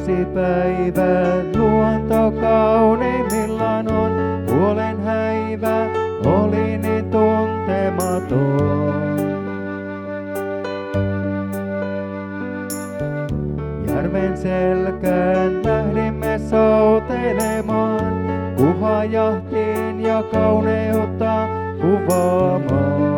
Uusi päivä, luonto kauneimmillaan on. Huolen häivä oli niin tuntematon. Järven selkään lähdimme soutelemaan, kuhajahtiin ja kauneutta kuvaamaan.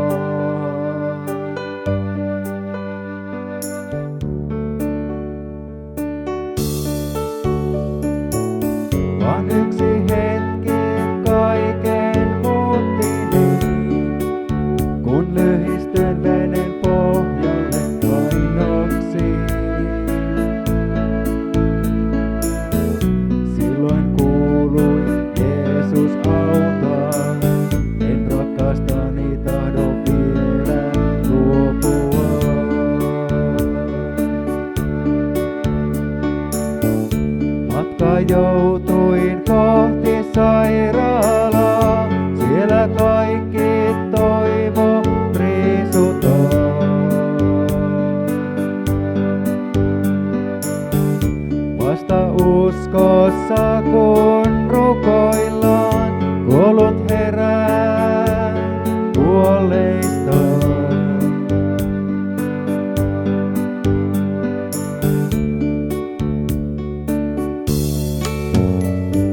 Vaan yksi hetki kaiken muutti niin, kun lyhistyn veden pohjalle kainoksi. Silloin kuului Jeesus auta, en rakastani tahdo vielä luopua. Matka joutuin kohti sairaalaa, siellä kaikki toivo riisutaan. Vasta uskossa kun rukoillaan, kuollut herää kuolleistaan.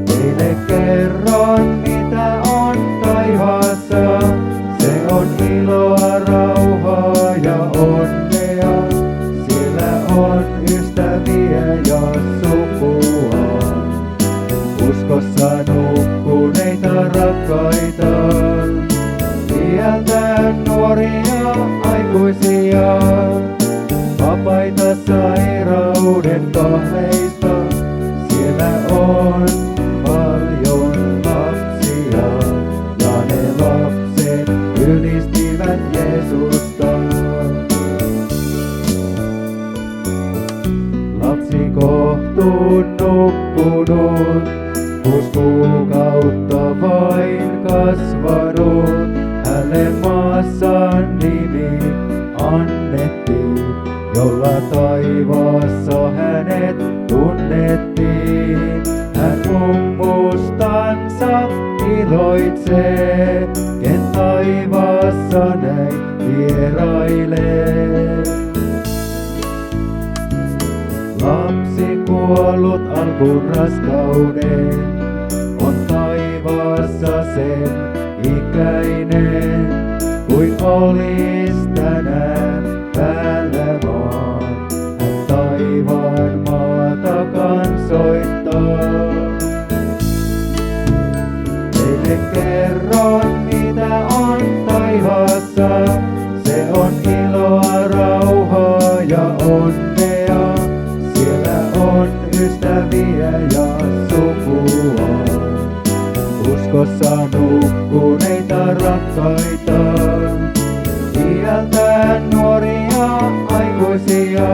Teille kerron mitä on taivaassa, se on iloa, rauhaa ja onnea. Siellä on ystäviä ja sukua, uskossa nukkuneita rakkaita. Iältään nuoria aikuisia, vapaita sairauden kahleista. Siellä on paljon lapsia, ja ne lapset ylistivät Jeesusta. Lapsi kohtuun nukkunut, 6 kuukautta vain kasvanut. Hänelle maassa nimi annettiin, jolla taivaassa hänet tunnettiin. Hän mummustansa iloitsee, ken taivaassa näin vierailee. Lapsi kuollut alkuun raskauden, on taivaassa sen ikäinen, kuin olis tänään päällä maan. Hän taivaan maata kansoittaa. Teille kerron mitä on taivaassa, se on iloa, rauhaa ja onnea. Siellä on ystäviä ja sukua, uskossa nukkuneita rakkaita. Iältään nuoria aikuisia,